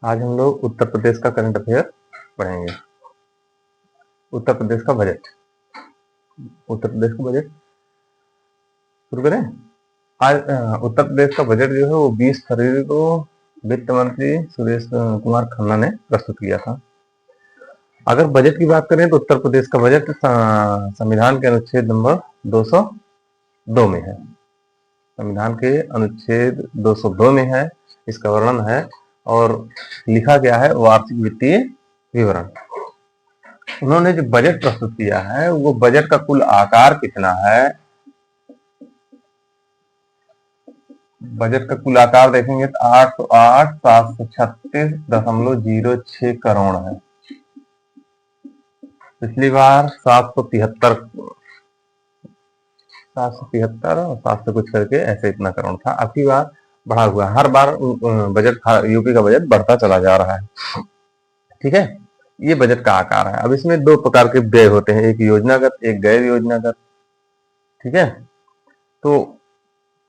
आज हम लोग उत्तर प्रदेश का करंट अफेयर पढ़ेंगे। उत्तर प्रदेश का बजट। उत्तर प्रदेश का बजट शुरू करें। आज उत्तर प्रदेश का बजट जो है वो 20 फरवरी को वित्त मंत्री सुरेश कुमार खन्ना ने प्रस्तुत किया था। अगर बजट की बात करें तो उत्तर प्रदेश का बजट संविधान के अनुच्छेद नंबर 202 में है। संविधान के अनुच्छेद 202 में है, इसका वर्णन है और लिखा गया है वार्षिक वित्तीय विवरण। उन्होंने जो बजट प्रस्तुत किया है वो बजट का कुल आकार कितना है। बजट का कुल आकार देखेंगे तो 808,736.06 करोड़ है। पिछली बार 773 और 7 से कुछ करके ऐसे इतना करोड़ था। अब की बार बढ़ा हुआ है। हर बार बजट यूपी का बजट बढ़ता चला जा रहा है। ठीक है, ये बजट का आकार है। अब इसमें दो प्रकार के व्यय होते हैं, एक योजनागत, एक गैर योजनागत। ठीक है, तो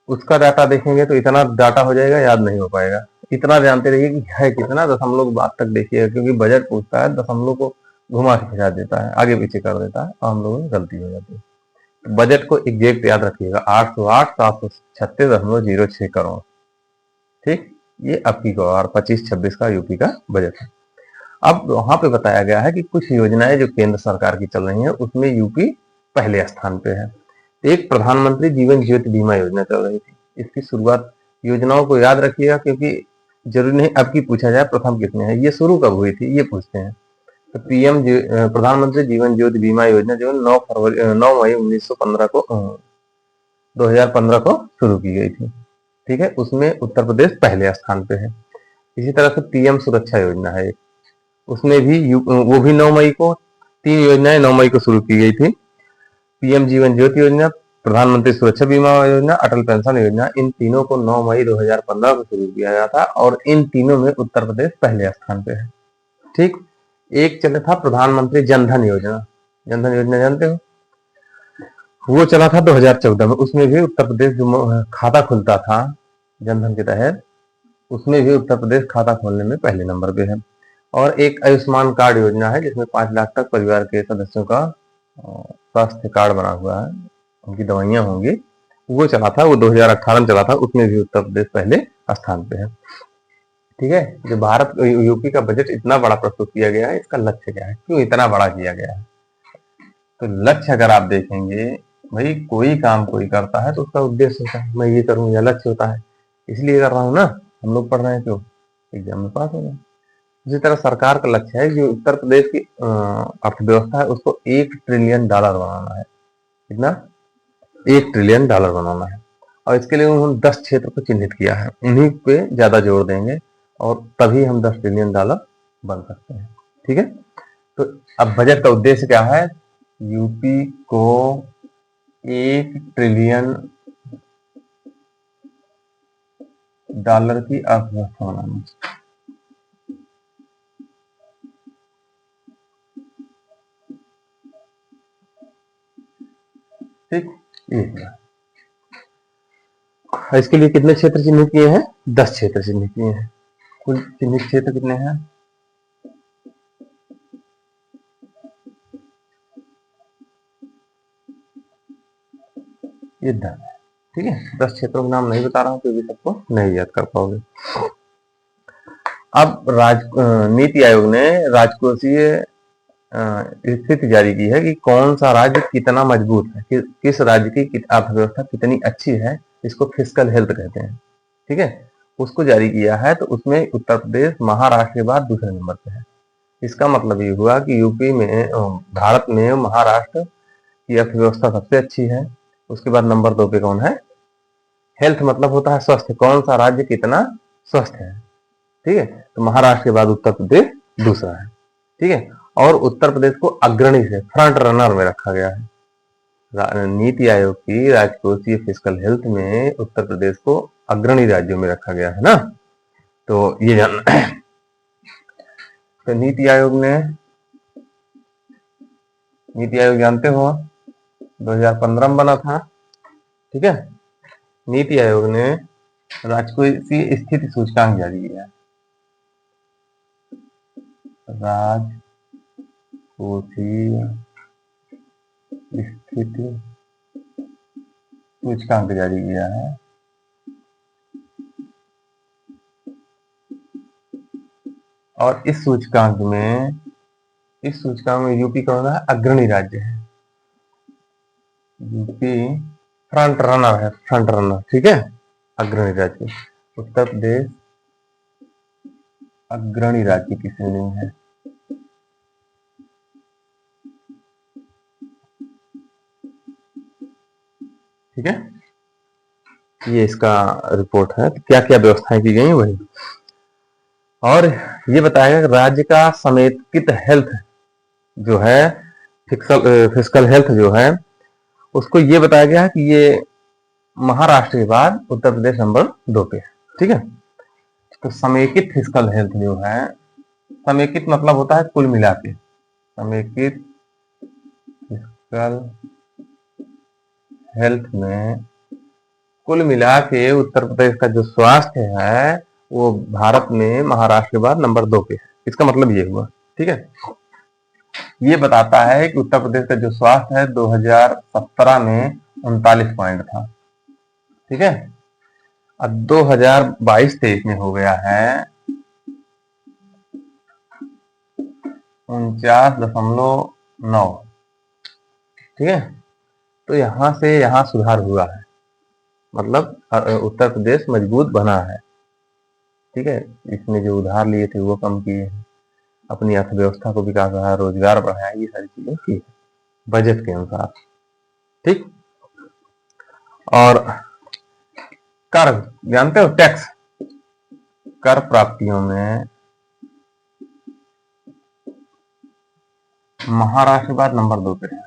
उसका डाटा देखेंगे तो इतना डाटा हो जाएगा, याद नहीं हो पाएगा। इतना जानते रहिए कि है कितना, दशमलव बाद तक देखिएगा, क्योंकि बजट पूछता है दशमलव को घुमा के खिला देता है, आगे पीछे कर देता है और हम लोगों में गलती हो जाती है। तो बजट को एग्जैक्ट याद रखिएगा, 808,736.06 करोड़। ठीक, ये अब की बार 25-26 का यूपी का बजट है। अब वहां पे बताया गया है कि कुछ योजनाएं जो केंद्र सरकार की चल रही हैं उसमें यूपी पहले स्थान पे है। एक प्रधानमंत्री जीवन ज्योति बीमा योजना चल रही थी। इसकी शुरुआत, योजनाओं को याद रखिएगा क्योंकि जरूरी नहीं अब की पूछा जाए प्रथम किसने है, ये शुरू कब हुई थी ये पूछते हैं। तो प्रधानमंत्री जीवन ज्योति बीमा योजना जो 9 मई 1915 को 2015 को शुरू की गई थी। ठीक है, उसमें उत्तर प्रदेश पहले स्थान पे है। इसी तरह से पीएम सुरक्षा योजना है, उसमें भी वो भी 9 मई को, 3 योजनाएं 9 मई को शुरू की गई थी। पीएम जीवन ज्योति योजना, प्रधानमंत्री सुरक्षा बीमा योजना, अटल पेंशन योजना, इन तीनों को 9 मई 2015 को शुरू किया गया था और इन तीनों में उत्तर प्रदेश पहले स्थान पे है। ठीक, एक चला था प्रधानमंत्री जनधन योजना। जनधन योजना जानते हो, वो चला था 2014 में। उसमें भी उत्तर प्रदेश जो खाता खुलता था जनधन के तहत, उसमें भी उत्तर प्रदेश खाता खोलने में पहले नंबर पे है। और एक आयुष्मान कार्ड योजना है जिसमें 5 लाख तक परिवार के सदस्यों का स्वास्थ्य कार्ड बना हुआ है, उनकी दवाइयां होंगी। वो चला था, वो 2018 में चला था, उसमें भी उत्तर प्रदेश पहले स्थान पे है। ठीक है, जो भारत यूपी का बजट इतना बड़ा प्रस्तुत किया गया है, इसका लक्ष्य क्या है, क्यों इतना बड़ा किया गया है। तो लक्ष्य अगर आप देखेंगे, भाई कोई काम कोई करता है तो उसका उद्देश्य होता है, मैं ये करूँ, या लक्ष्य होता है, इसलिए कर रहा हूँ ना। हम लोग पढ़ रहे हैं क्यों, एग्जाम में पास हो जाए। इसी तरह सरकार का लक्ष्य है जो उत्तर प्रदेश की अर्थव्यवस्था है उसको $1 ट्रिलियन बनाना है। कितना, $1 ट्रिलियन बनाना है। और इसके लिए उन्होंने 10 क्षेत्र को चिन्हित किया है, उन्हीं पे ज्यादा जोर देंगे और तभी हम $10 ट्रिलियन बन सकते हैं। ठीक है, तो अब बजट का उद्देश्य क्या है, यूपी को $1 ट्रिलियन की अर्थव्यवस्था बनाना। ठीक, ये इसके लिए कितने क्षेत्र चिन्हित किए हैं, 10 क्षेत्र चिन्हित किए हैं। कुल चिन्हित क्षेत्र कितने हैं, ये 10 है। ठीक है, 10 क्षेत्रों के नाम नहीं बता रहा हूं क्योंकि सबको नहीं याद कर पाओगे। अब नीति आयोग ने राजकोषीय स्थिति जारी की है कि कौन सा राज्य कितना मजबूत है, किस राज्य की अर्थव्यवस्था कितनी अच्छी है, इसको फिस्कल हेल्थ कहते हैं। ठीक है, उसको जारी किया है। तो उसमें उत्तर प्रदेश महाराष्ट्र के बाद दूसरे नंबर पे है। इसका मतलब ये हुआ कि यूपी में, भारत में महाराष्ट्र की अर्थव्यवस्था सबसे अच्छी है। उसके बाद नंबर 2 पे कौन है, हेल्थ मतलब होता है स्वस्थ, कौन सा राज्य कितना स्वस्थ है। ठीक है, तो महाराष्ट्र के बाद उत्तर प्रदेश दूसरा है। ठीक है, और उत्तर प्रदेश को अग्रणी से फ्रंट रनर में रखा गया है। नीति आयोग की राजकोषीय फिस्कल हेल्थ में उत्तर प्रदेश को अग्रणी राज्यों में रखा गया है ना, तो ये जानना है। तो नीति आयोग जानते हो 2015 में बना था। ठीक है, नीति आयोग ने राजकोषीय स्थिति सूचकांक जारी किया है। राजकोषीय स्थिति सूचकांक जारी किया है। और इस सूचकांक में यूपी कौन है? अग्रणी राज्य है। यूपी फ्रंट रनर है, फ्रंट रनर, ठीक है। अग्रणी राज्य उत्तर प्रदेश अग्रणी राज्य की श्रेणी में है, ठीक है। ये इसका रिपोर्ट है, क्या क्या व्यवस्थाएं की गई वही। और ये बताया गया राज्य का समेकित हेल्थ जो है, फिजिकल हेल्थ जो है, उसको ये बताया गया है कि ये महाराष्ट्र के बाद उत्तर प्रदेश नंबर 2 पे है, ठीक है। तो समेकित फिजिकल हेल्थ जो है, समेकित मतलब होता है कुल मिला के, समेकित फिजिकल हेल्थ में कुल मिला के उत्तर प्रदेश का जो स्वास्थ्य है वो भारत में महाराष्ट्र के बाद नंबर 2 पे है। इसका मतलब ये हुआ, ठीक है। ये बताता है कि उत्तर प्रदेश का जो स्वास्थ्य है 2017 में 39 पॉइंट था, ठीक है। अब 2022-23 में हो गया है 49.9, ठीक है। तो यहां से यहां सुधार हुआ है, मतलब उत्तर प्रदेश मजबूत बना है, ठीक है। इसने जो उधार लिए थे वो कम किए हैं, अपनी अर्थव्यवस्था को विकास बढ़ाया, रोजगार बढ़ाया, ये सारी चीजें की बजट के अनुसार, ठीक। और कर जानते हो, टैक्स कर प्राप्तियों में महाराष्ट्र के बाद नंबर 2 पे है।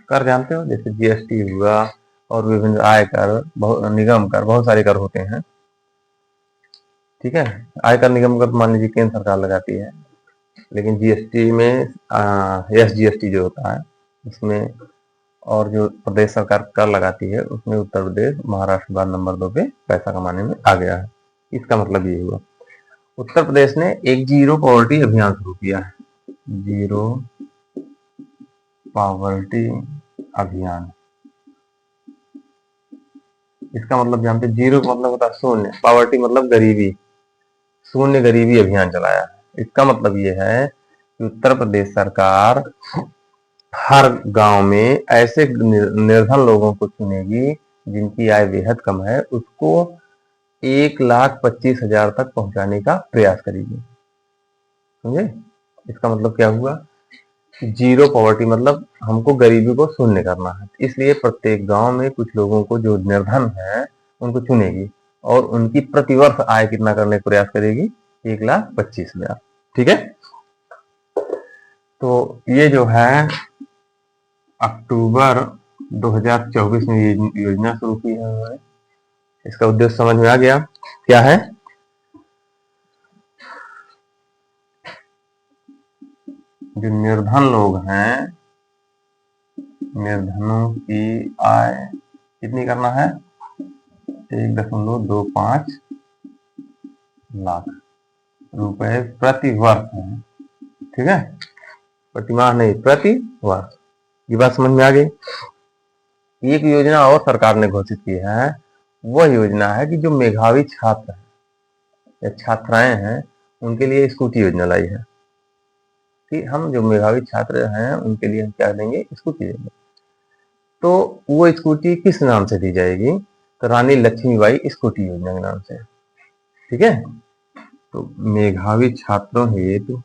कर जानते हो, जैसे जीएसटी हुआ और विभिन्न आयकर, निगम कर, बहुत सारे कर होते हैं, ठीक है। आयकर निगम कर मान लीजिए केंद्र सरकार लगाती है, लेकिन जीएसटी में एसजीएसटी जो होता है उसमें, और जो प्रदेश सरकार कर लगाती है उसमें उत्तर प्रदेश महाराष्ट्र बाद नंबर 2 पे पैसा कमाने में आ गया है। इसका मतलब ये हुआ उत्तर प्रदेश ने एक जीरो पॉवर्टी अभियान शुरू किया है, जीरो पॉवर्टी अभियान। इसका मतलब जानते, जीरो का मतलब होता है शून्य, पॉवर्टी मतलब गरीबी, शून्य गरीबी अभियान चलाया है। इसका मतलब ये है कि उत्तर प्रदेश सरकार हर गांव में ऐसे निर्धन लोगों को चुनेगी जिनकी आय बेहद कम है, उसको 1,25,000 तक पहुंचाने का प्रयास करेगी, समझे। इसका मतलब क्या हुआ, जीरो पॉवर्टी मतलब हमको गरीबी को शून्य करना है। इसलिए प्रत्येक गांव में कुछ लोगों को जो निर्धन है उनको चुनेगी और उनकी प्रतिवर्ष आय कितना करने का प्रयास करेगी, 1,25,000, ठीक है। तो ये जो है अक्टूबर 2024 में ये योजना शुरू की है उन्होंने। इसका उद्देश्य समझ में आ गया क्या है। जो निर्धन लोग हैं, निर्धनों की आय कितनी करना है, 1.25 लाख रुपए प्रति वर्ष है, ठीक है। प्रतिमाह नहीं, प्रति वर्ष। ये बात समझ में आ गई। एक योजना और सरकार ने घोषित की है, वह योजना है कि जो मेधावी छात्र हैं या छात्राएं हैं उनके लिए स्कूटी योजना लाई है कि हम जो मेधावी छात्र हैं उनके लिए हम क्या देंगे, स्कूटी देंगे। तो वो स्कूटी किस नाम से दी जाएगी, तो रानी लक्ष्मीबाई स्कूटी योजना के नाम से, ठीक है। तो मेधावी छात्रों हेतु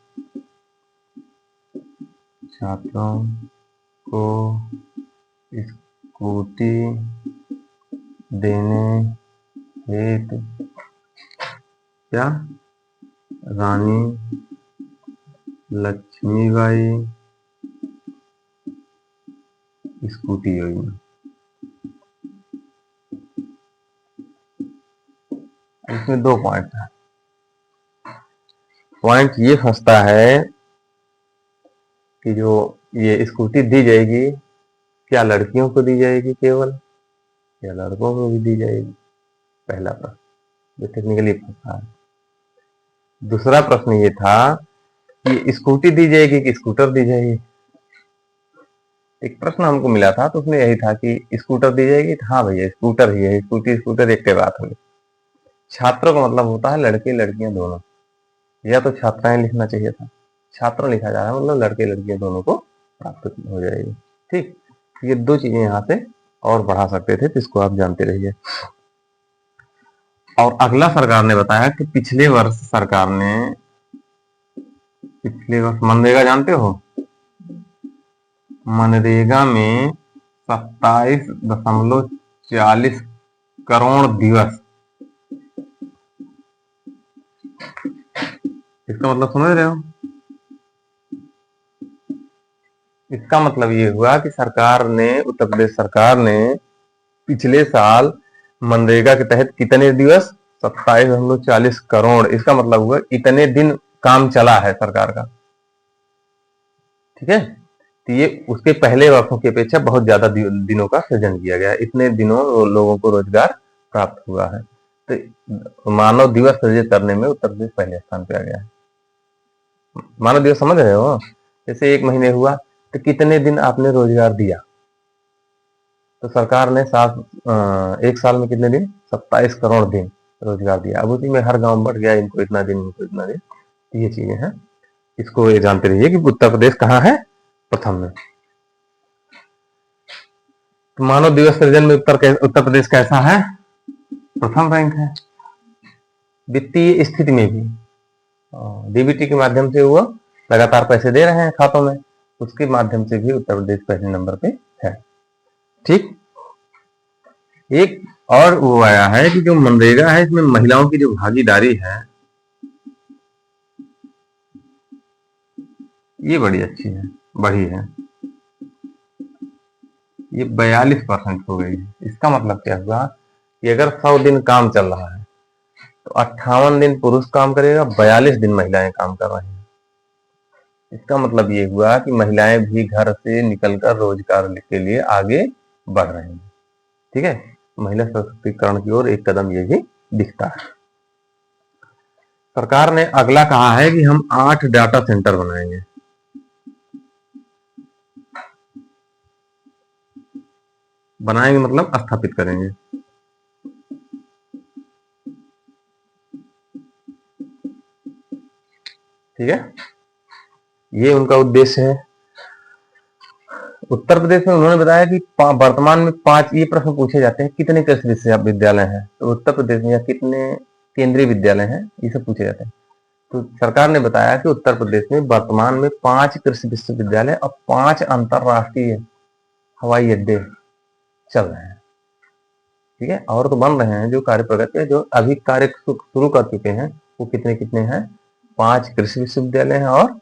छात्रों को स्कूटी देने हेतु क्या, रानी लक्ष्मीबाई स्कूटी योजना। इसमें 2 पॉइंट है। पॉइंट ये फंसता है कि जो ये स्कूटी दी जाएगी, क्या लड़कियों को दी जाएगी केवल या लड़कों को भी दी जाएगी, पहला प्रश्न। जो टेक्निकली फंसा है। दूसरा प्रश्न ये था कि स्कूटी दी जाएगी कि स्कूटर दी जाएगी। एक प्रश्न हमको मिला था तो उसमें यही था कि स्कूटर दी जाएगी, तो हाँ भैया स्कूटर ही है, स्कूटी स्कूटर एक के बात होगी। छात्रों का मतलब होता है लड़के लड़कियां दोनों, या तो छात्राएं लिखना चाहिए था, छात्र लिखा जा रहा है, मतलब लड़के लड़कियां दोनों को प्राप्त हो जाएगी। ठीक, ये दो चीजें यहाँ से और बढ़ा सकते थे, तो इसको आप जानते रहिए। और अगला सरकार ने बताया कि पिछले वर्ष मनरेगा जानते हो, मनरेगा में 27.40 करोड़ दिवस, इसका मतलब समझ रहे हो? इसका मतलब ये हुआ कि उत्तर प्रदेश सरकार ने पिछले साल मनरेगा के तहत कितने दिवस, 27.40 करोड़, इसका मतलब हुआ इतने दिन काम चला है सरकार का। ठीक है, तो ये उसके पहले वर्षों की अपेक्षा बहुत ज्यादा दिनों का सृजन किया गया है, इतने दिनों लोगों को रोजगार प्राप्त हुआ है। तो मानव दिवस सृजित करने में उत्तर प्रदेश पहले स्थान पे आ गया है। मानव दिवस समझ रहे हो, जैसे 1 महीने हुआ तो कितने दिन आपने रोजगार दिया, तो सरकार ने एक साल में कितने दिन, 27 करोड़ दिन रोजगार दिया। अब उसी में हर गांव बढ़ गया, इनको इतना दिन, इनको इतना दिन, ये चीजें हैं। इसको ये जानते रहिए कि उत्तर प्रदेश कहाँ है, प्रथम में। तो मानव दिवस सृजन में उत्तर प्रदेश कैसा है, प्रथम रैंक है। वित्तीय स्थिति में भी डीबीटी के माध्यम से वो लगातार पैसे दे रहे हैं खातों में, उसके माध्यम से भी उत्तर प्रदेश पहले नंबर पे है। ठीक, एक और वो आया है कि जो मनरेगा है इसमें महिलाओं की जो भागीदारी है ये बड़ी अच्छी है, बढ़ी है, ये 42% हो गई है। इसका मतलब क्या हुआ कि अगर 100 दिन काम चल रहा है तो 58 दिन पुरुष काम करेगा, 42 दिन महिलाएं काम कर रही हैं। इसका मतलब ये हुआ कि महिलाएं भी घर से निकलकर रोजगार के लिए आगे बढ़ रही हैं। ठीक है, महिला सशक्तिकरण की ओर एक कदम ये भी दिखता है। सरकार ने अगला कहा है कि हम 8 डाटा सेंटर बनाएंगे। बनाएंगे मतलब स्थापित करेंगे। ठीक है, ये उनका उद्देश्य है। उत्तर प्रदेश में उन्होंने बताया कि वर्तमान में 5, ये प्रश्न पूछे जाते हैं कितने कृषि विश्वविद्यालय हैं, तो उत्तर प्रदेश में या कितने केंद्रीय विद्यालय हैं, ये सब पूछे जाते हैं। तो सरकार ने बताया कि उत्तर प्रदेश में वर्तमान में 5 कृषि विश्वविद्यालय और 5 अंतरराष्ट्रीय हवाई अड्डे चल रहे हैं। ठीक है, और तो बन रहे हैं, जो कार्य प्रगति है, जो अभी कार्य शुरू कर चुके हैं वो कितने कितने हैं, 5 कृषि विश्वविद्यालय हैं और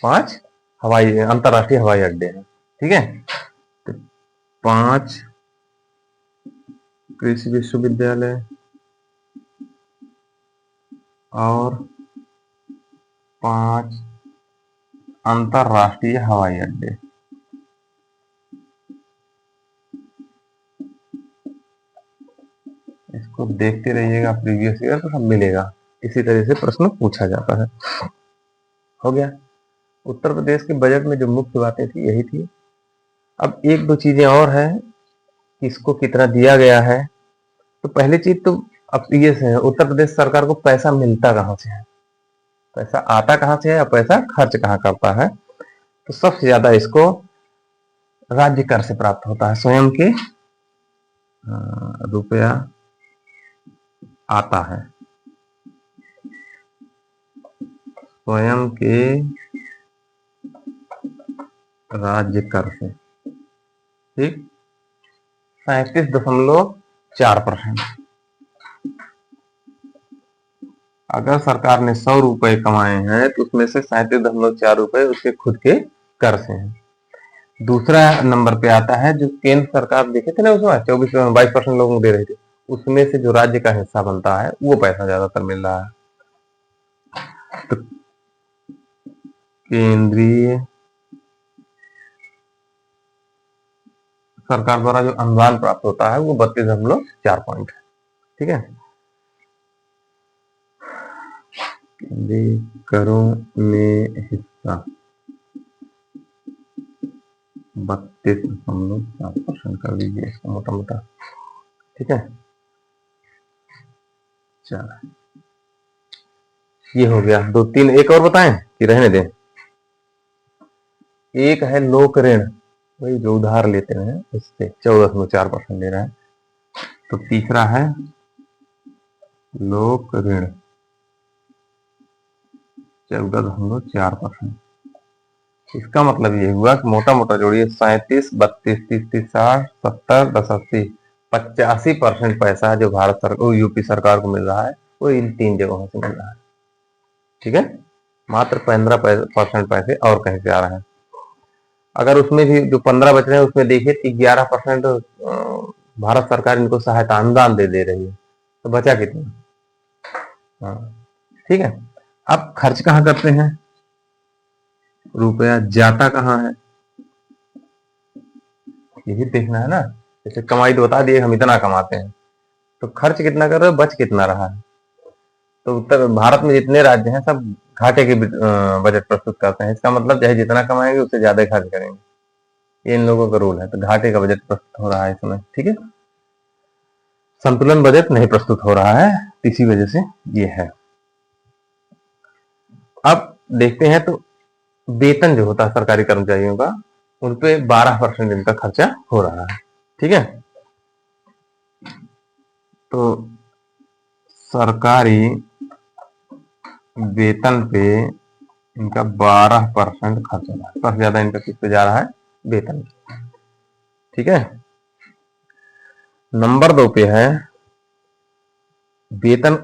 5 अंतरराष्ट्रीय हवाई अड्डे हैं। ठीक है, तो 5 कृषि विश्वविद्यालय और 5 अंतरराष्ट्रीय हवाई अड्डे। इसको देखते रहिएगा, प्रीवियस ईयर तो सब मिलेगा, इसी तरह से प्रश्न पूछा जाता है। हो गया, उत्तर प्रदेश के बजट में जो मुख्य बातें थी यही थी। अब एक दो चीजें और है, किसको कितना दिया गया है। तो पहली चीज तो अब ये है, उत्तर प्रदेश सरकार को पैसा मिलता कहाँ से है, पैसा आता कहाँ से है या पैसा खर्च कहाँ करता है। तो सबसे ज्यादा इसको राज्य कर से प्राप्त होता है, स्वयं के रुपया आता है, स्वयं के राज्य कर से। ठीक, 37.4%। अगर सरकार ने 100 रुपए कमाए हैं तो उसमें से 37.4 रुपए उसके खुद के कर से हैं। दूसरा नंबर पे आता है जो केंद्र सरकार, देखे थे ना उसमें 22% लोगों को दे रही थी, उसमें से जो राज्य का हिस्सा बनता है वो पैसा ज्यादातर मिल रहा है। तो केंद्रीय सरकार द्वारा जो अनुदान प्राप्त होता है वो 32.4 पॉइंट है। ठीक है, करों में हिस्सा 32.7% कर दीजिए इसका मोटा मोटा। ठीक है, चलो ये हो गया। दो तीन एक और बताएं कि रहने दें? एक है लोक ऋण, वही जो उधार लेते हैं उससे 14.4% ले रहा है। तो तीसरा है लोक ऋण 14.4%। इसका मतलब ये हुआ कि मोटा मोटा जोड़िए 37, 32, 30, 30, 60, 70, 10, 80, 85% पैसा जो भारत सरकार यूपी सरकार को मिल रहा है वो इन तीन जगहों से मिल रहा है। ठीक है, मात्र 15% पैसे और कहीं से आ रहे हैं। अगर उसमें भी जो 15 बच रहे हैं उसमें देखिए कि 11% भारत सरकार इनको सहायता अनुदान दे रही है, तो बचा कितना? हाँ, ठीक है। अब खर्च कहाँ करते हैं? रुपया जाता कहाँ है यही देखना है ना। जैसे कमाई तो बता दिए हम इतना कमाते हैं, तो खर्च कितना कर रहे हो, बच कितना रहा है। तो उत्तर भारत में जितने राज्य हैं सब घाटे के बजट प्रस्तुत करते हैं। इसका मतलब चाहे जितना कमाएंगे उससे ज्यादा खर्च करेंगे, ये इन लोगों का रूल है। तो घाटे का बजट प्रस्तुत हो रहा है इसमें। ठीक है, संतुलन बजट नहीं प्रस्तुत हो रहा है, इसी वजह से ये है। अब देखते हैं तो वेतन जो होता है सरकारी कर्मचारियों का, उन पे 12% इनका खर्चा हो रहा है। ठीक है, तो सरकारी वेतन पे इनका 12% खर्च हो रहा है। सबसे ज्यादा इनका किस पे जा रहा है? वेतन। ठीक है, नंबर 2 पे है वेतन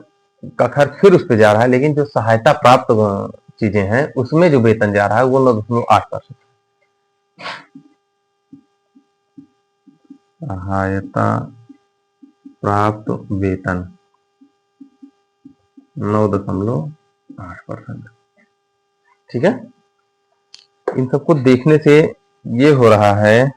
का खर्च फिर उस पे जा रहा है, लेकिन जो सहायता प्राप्त चीजें हैं उसमें जो वेतन जा रहा है वो 9.8%। सहायता प्राप्त वेतन 9.8%। ठीक है, इन सबको देखने से ये हो रहा है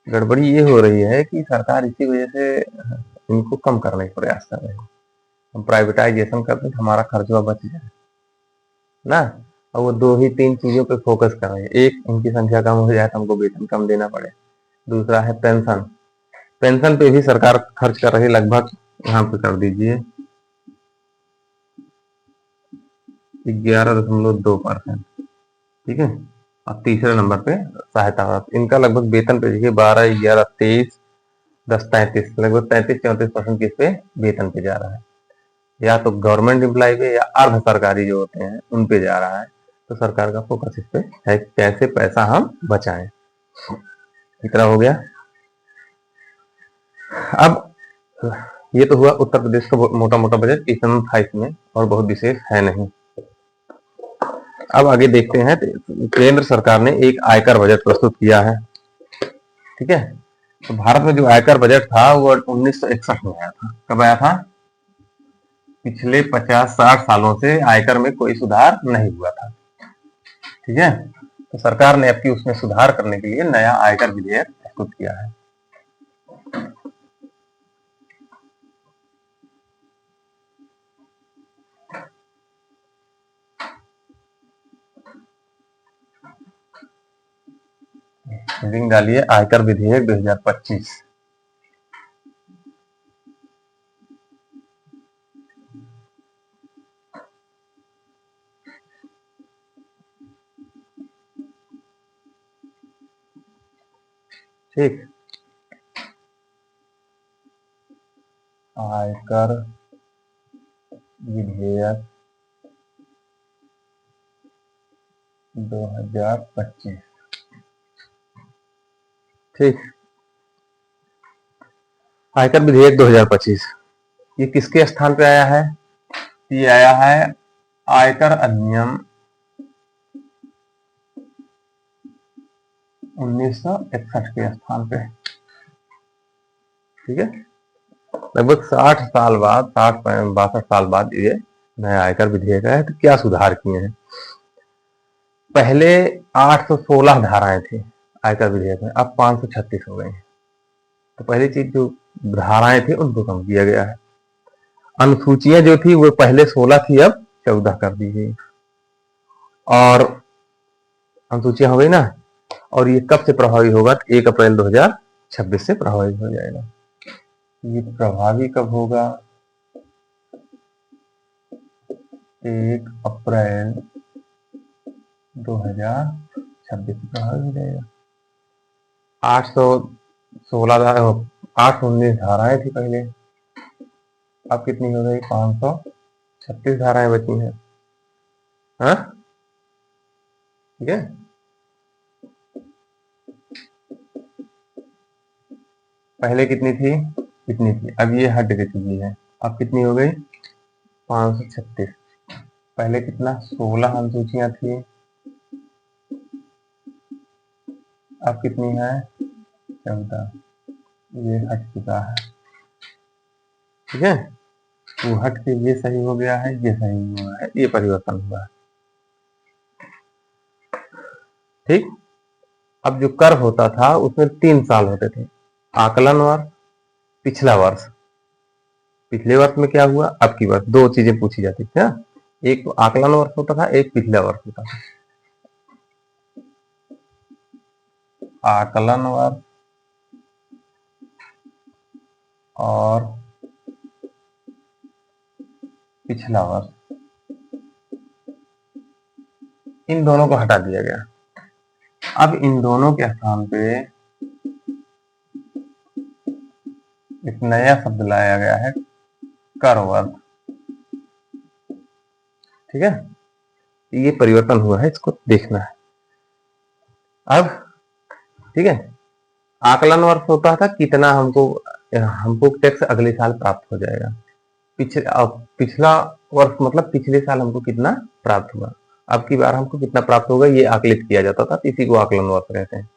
गड़बड़ी ये हो रही है कि सरकार इसी वजह से इनको कम करने का प्रयास कर रही है। हम प्राइवेटाइजेशन करते हैं हमारा खर्चा बच जाए ना, और वो दो ही तीन चीजों पे फोकस कर रहे हैं। एक, इनकी संख्या कम हो जाए तो हमको वेतन कम देना पड़े। दूसरा है पेंशन, पेंशन पे भी सरकार खर्च कर रही है लगभग, यहाँ पे कर दीजिए 11.2%। ठीक है, और तीसरे नंबर पे सहायता, इनका लगभग वेतन पे देखिए 12, 11, 23, 10, 33, लगभग 33-34% किस पे? वेतन पे जा रहा है। या तो गवर्नमेंट एम्प्लॉय पे या अर्ध सरकारी जो होते हैं उन पे जा रहा है। तो सरकार का फोकस इस पे है कैसे पैसा हम बचाएं। इतना हो गया। अब ये तो हुआ उत्तर प्रदेश का मोटा मोटा बजट, इतना था इसमें और बहुत विशेष है नहीं। अब आगे देखते हैं, केंद्र सरकार ने एक आयकर बजट प्रस्तुत किया है। ठीक है, तो भारत में जो आयकर बजट था वो 1961 में आया था। कब आया था? पिछले 50-60 सालों से आयकर में कोई सुधार नहीं हुआ था। ठीक है, तो सरकार ने अब की उसमें सुधार करने के लिए नया आयकर विधेयक प्रस्तुत किया है। लिंक डालिए आयकर विधेयक 2025। ठीक, आयकर विधेयक 2025। ठीक, आयकर विधेयक 2025 ये किसके स्थान पे आया है? ये आया है आयकर अधिनियम 1961 के स्थान पे। ठीक है, लगभग 60 साल बाद, 60-62 साल बाद ये नया आयकर विधेयक है। तो क्या सुधार किए हैं? पहले 816 धाराएं थी, आयकर विधेयक में, अब 536 हो गए हैं। तो पहली चीज जो धाराएं थी उनको कम किया गया है। अनुसूचियां जो थी वो पहले 16 थी, अब 14 कर दी गई। और अनुसूचियां हो गई ना, और ये कब से प्रभावी होगा? तो 1 अप्रैल 2026 से प्रभावी हो जाएगा। ये प्रभावी कब होगा? 1 अप्रैल 2026 से प्रभावी हो जाएगा। 816 819 धाराएं थी पहले, अब कितनी हो गई? 536 धाराएं बची हैं। हाँ, ठीक है। पहले कितनी थी? कितनी थी? अब ये हट के चुकी है, अब कितनी हो गई? 536। पहले कितना? 16 अनुसूचियां थी, अब कितनी है? 14। ये हट चुका है, ठीक है। वो हट के ये सही हो गया है, ये सही हुआ है, ये परिवर्तन हुआ है, ठीक। अब जो कर होता था उसमें 3 साल होते थे, आकलन वर्ष, पिछला वर्ष। पिछले वर्ष में क्या हुआ, अब की वर्ष, दो चीजें पूछी जाती थी ना। एक तो आकलन वर्ष होता था, एक पिछला वर्ष होता था। आकलन वर्ष और पिछला वर्ष, इन दोनों को हटा दिया गया। अब इन दोनों के स्थान पे एक नया शब्द लाया गया है, कर वर्ष, ठीक है। ये परिवर्तन हुआ है, इसको देखना है। अब ठीक है, आकलन वर्ष होता था कितना हमको हमको टैक्स अगले साल प्राप्त हो जाएगा। पिछला वर्ष मतलब पिछले साल हमको कितना प्राप्त हुआ, अब की बार हमको कितना प्राप्त होगा, ये आकलित किया जाता था, इसी को आकलन वर्ष कहते हैं।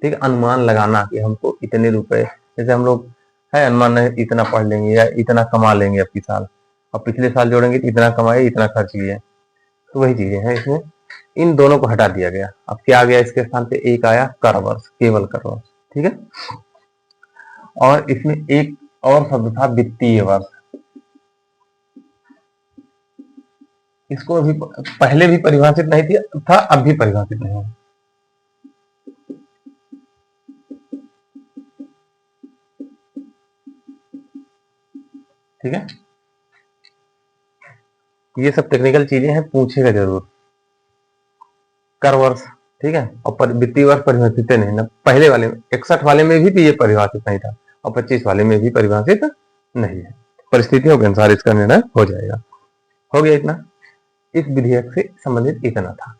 ठीक है, अनुमान लगाना कि हमको इतने रुपए, जैसे हम लोग है अनुमान इतना पढ़ लेंगे या इतना कमा लेंगे अब की साल, अब पिछले साल जोड़ेंगे तो इतना कमाए, इतना खर्च किए, तो वही चीजें हैं इसमें। इन दोनों को हटा दिया गया, अब क्या आ गया इसके स्थान पे? एक आया कर वर्ष, केवल कर वर्ष, ठीक है। और इसमें एक और शब्द था वित्तीय वर्ष, इसको अभी पहले भी परिभाषित नहीं था, अब भी परिभाषित नहीं है, ठीक है। ये सब टेक्निकल चीजें हैं, पूछेगा जरूर। कर वर्ष, ठीक है, और वित्तीय वर्ष परिभाषित नहीं ना, पहले वाले में 61 वाले में भी ये परिभाषित नहीं था, और 25 वाले में भी परिभाषित नहीं है। परिस्थितियों के अनुसार इसका निर्णय हो जाएगा। हो गया इतना, इस विधेयक से संबंधित इतना था।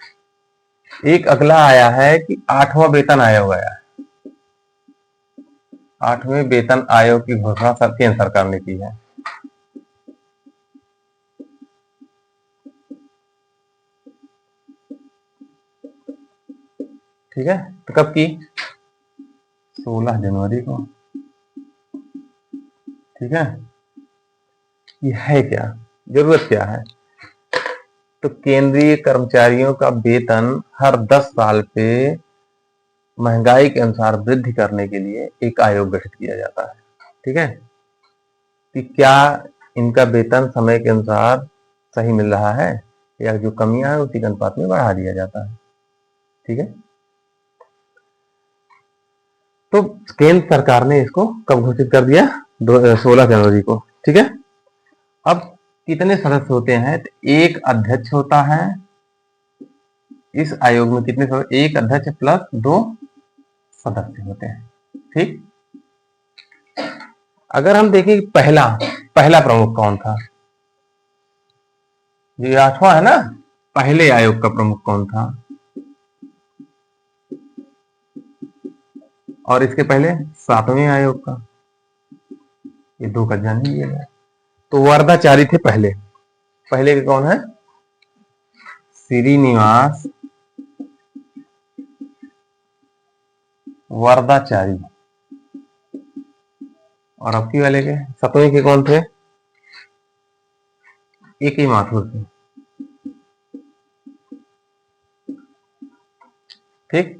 एक अगला आया है कि 8वां वेतन आयोग आया है। 8वें वेतन आयोग की घोषणा केंद्र सरकार ने की है, ठीक है। तो कब की? 16 जनवरी को, ठीक है। ये है क्या, जरूरत क्या है? तो केंद्रीय कर्मचारियों का वेतन हर 10 साल पे महंगाई के अनुसार वृद्धि करने के लिए एक आयोग गठित किया जाता है, ठीक है। कि क्या इनका वेतन समय के अनुसार सही मिल रहा है, या जो कमियां है उसी के अनुपात में बढ़ा दिया जाता है, ठीक है। तो केंद्र सरकार ने इसको कब घोषित कर दिया? 16 जनवरी को, ठीक है। अब कितने सदस्य होते हैं? तो एक अध्यक्ष होता है इस आयोग में। कितने सदस्य? एक अध्यक्ष प्लस 2 सदस्य होते हैं, ठीक। अगर हम देखें पहला पहला प्रमुख कौन था, ये 8वां है ना, पहले आयोग का प्रमुख कौन था? और इसके पहले 7वें आयोग का, ये दो का जान लीजिएगा। तो वर्दाचारी थे पहले, पहले के कौन है? श्रीनिवास वर्दाचारी। और अब की वाले के 7वें के कौन थे? एक ही माथुर थे, ठीक।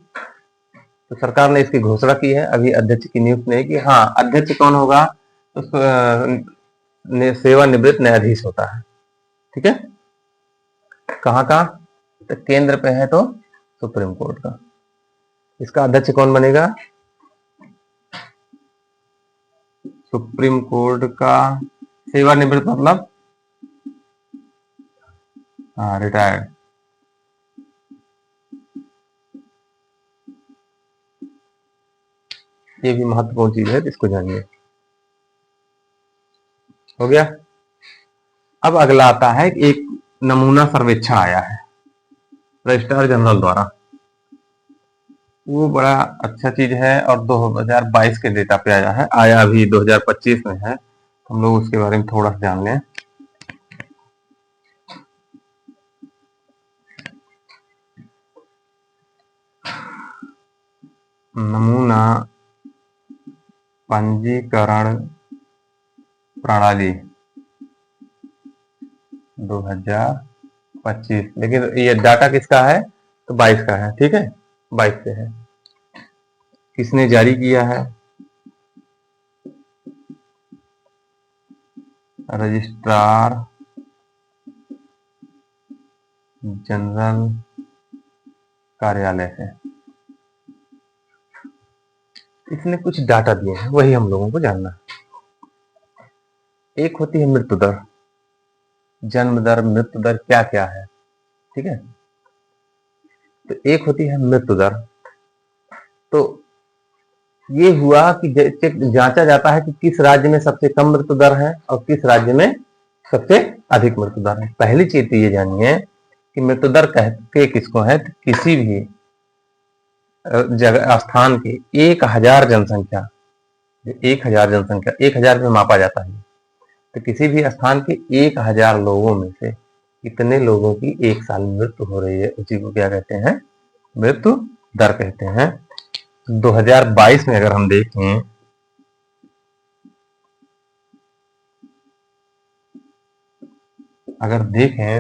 तो सरकार ने इसकी घोषणा की है, अभी अध्यक्ष की नियुक्ति नहीं की। हाँ, अध्यक्ष कौन होगा? तो सेवानिवृत्त न्यायाधीश होता है। ठीक है, कहाँ का? तो केंद्र पे है तो सुप्रीम कोर्ट का। इसका अध्यक्ष कौन बनेगा? सुप्रीम कोर्ट का सेवानिवृत्त मतलब हाँ, रिटायर्ड। ये भी महत्वपूर्ण चीज है, इसको जानिए। हो गया। अब अगला आता है, एक नमूना सर्वेक्षण आया है रजिस्ट्रार जनरल द्वारा। वो बड़ा अच्छा चीज है और 2022 के डेटा पे आया है, आया अभी 2025 में है। हम लोग उसके बारे में थोड़ा सा जान लें। नमूना पंजीकरण प्रणाली 2025, लेकिन ये डाटा किसका है? तो 22 का है। ठीक है, 22 से है। किसने जारी किया है? रजिस्ट्रार जनरल कार्यालय से। इसने कुछ डाटा दिए हैं, वही हम लोगों को जानना है। एक होती है मृत्यु दर, जन्म दर, मृत्यु दर क्या क्या है। ठीक है, तो एक होती है मृत्यु दर। तो ये हुआ कि जांचा जाता है कि किस राज्य में सबसे कम मृत्यु दर है और किस राज्य में सबसे अधिक मृत्यु दर है। पहली चीज तो ये जानिए कि मृत्यु दर कहते किसको है? तो किसी भी जगह स्थान के 1000 जनसंख्या, 1000 जनसंख्या 1000 में मापा जाता है। तो किसी भी स्थान के 1000 लोगों में से कितने लोगों की एक साल में मृत्यु हो रही है, उसी को क्या कहते हैं? मृत्यु दर कहते हैं। 2022 में अगर हम देखें,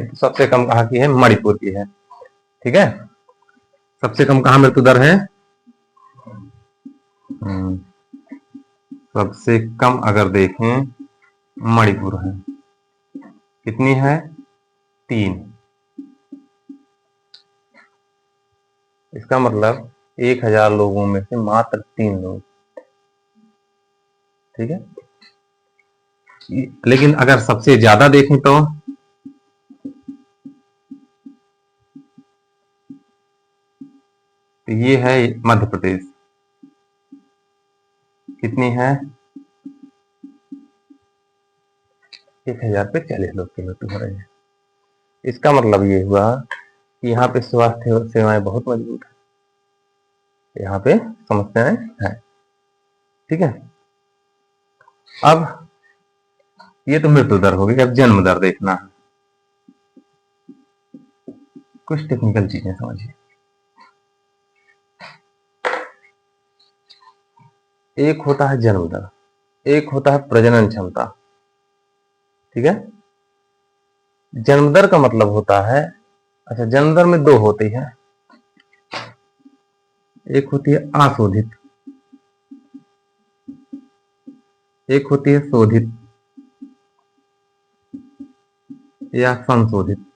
तो सबसे कम कहाँ की है? मणिपुर की है। ठीक है, सबसे कम कहाँ मृत्यु दर है? सबसे कम अगर देखें मणिपुर है। कितनी है? 3। इसका मतलब 1000 लोगों में से मात्र 3 लोग। ठीक है, लेकिन अगर सबसे ज्यादा देखें तो ये है मध्य प्रदेश। कितनी है? 1000 पे 40 लोग की मृत्यु हो रही है। इसका मतलब ये हुआ कि यहाँ पे स्वास्थ्य सेवाएं बहुत मजबूत है, यहाँ पे समस्याएं हैं। ठीक है, अब ये तो मृत्यु दर होगी। अब जन्म दर देखना है। कुछ टेक्निकल चीजें समझिए। एक होता है जन्म दर, एक होता है प्रजनन क्षमता। ठीक है, जन्म दर का मतलब होता है, अच्छा, जन्म दर में 2 होती है। एक होती है अशोधित, एक होती है शोधित या संशोधित।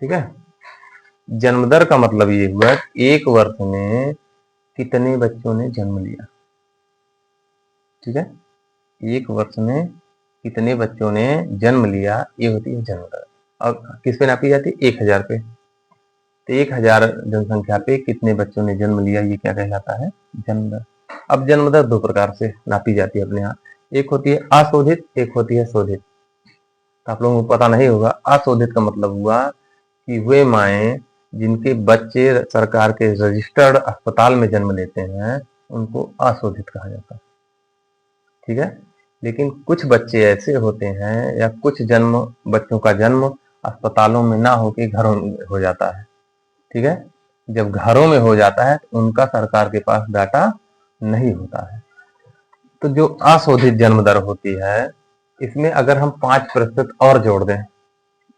ठीक है, जन्म दर का मतलब ये हुआ कि एक वर्ष में कितने बच्चों ने जन्म लिया। ठीक है, एक वर्ष में कितने बच्चों ने जन्म लिया, ये होती है जन्म दर। अब किस पे नापी जाती है? 1000 पे। तो 1000 जनसंख्या पे कितने बच्चों ने जन्म लिया, ये क्या कहलाता है? जन्म दर। अब जन्म दर 2 प्रकार से नापी जाती है अपने यहाँ। एक होती है अशोधित, एक होती है शोधित। तो आप लोगों को पता नहीं होगा, अशोधित का मतलब हुआ कि वे माएँ जिनके बच्चे सरकार के रजिस्टर्ड अस्पताल में जन्म लेते हैं, उनको अशोधित कहा जाता है। ठीक है, लेकिन कुछ बच्चे ऐसे होते हैं या कुछ बच्चों का जन्म अस्पतालों में ना होके घरों में हो जाता है। ठीक है, जब घरों में हो जाता है तो उनका सरकार के पास डाटा नहीं होता है। तो जो अशोधित जन्म दर होती है, इसमें अगर हम 5% और जोड़ दें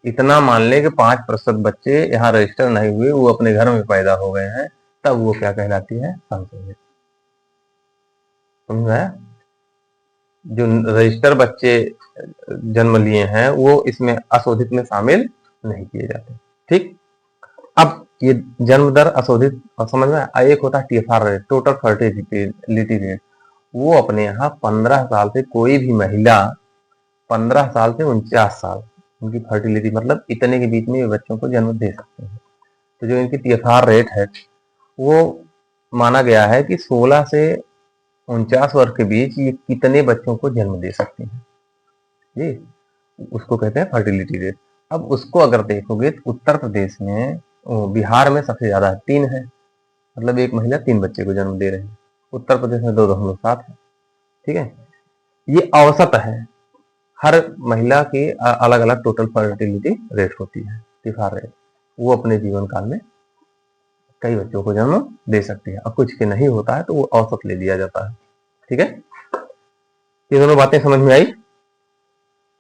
इतना मान लें कि 5% बच्चे यहाँ रजिस्टर नहीं हुए, वो अपने घर में पैदा हो गए हैं, तब वो क्या कहलाती है? संशोधित। समझ आया? जो रजिस्टर बच्चे जन्म लिए हैं वो इसमें अशोधित में शामिल नहीं किए जाते। ठीक, अब ये जन्म दर अशोधित और समझ में, एक होता है TFR rate, total fertility rate. वो अपने यहाँ 15 साल से कोई भी महिला 15 साल से 49 साल उनकी फर्टिलिटी, मतलब इतने के बीच में ये बच्चों को जन्म दे सकते हैं। तो जो इनकी TFR रेट है वो माना गया है कि 16 से 49 वर्ष के बीच ये कितने बच्चों को जन्म दे सकते हैं, जी उसको कहते हैं फर्टिलिटी रेट। अब उसको अगर देखोगे तो उत्तर प्रदेश में, बिहार में सबसे ज्यादा है, 3 है, मतलब एक महिला 3 बच्चे को जन्म दे रही है। उत्तर प्रदेश में 2.7 है। ठीक है, ये औसत है, हर महिला की अलग अलग टोटल फर्टिलिटी रेट होती है, TFR रेट। वो अपने जीवन काल में कई बच्चों को जन्म दे सकती है, और कुछ के नहीं होता है तो वो औसत ले लिया जाता है। ठीक है, ये दोनों बातें समझ में आई।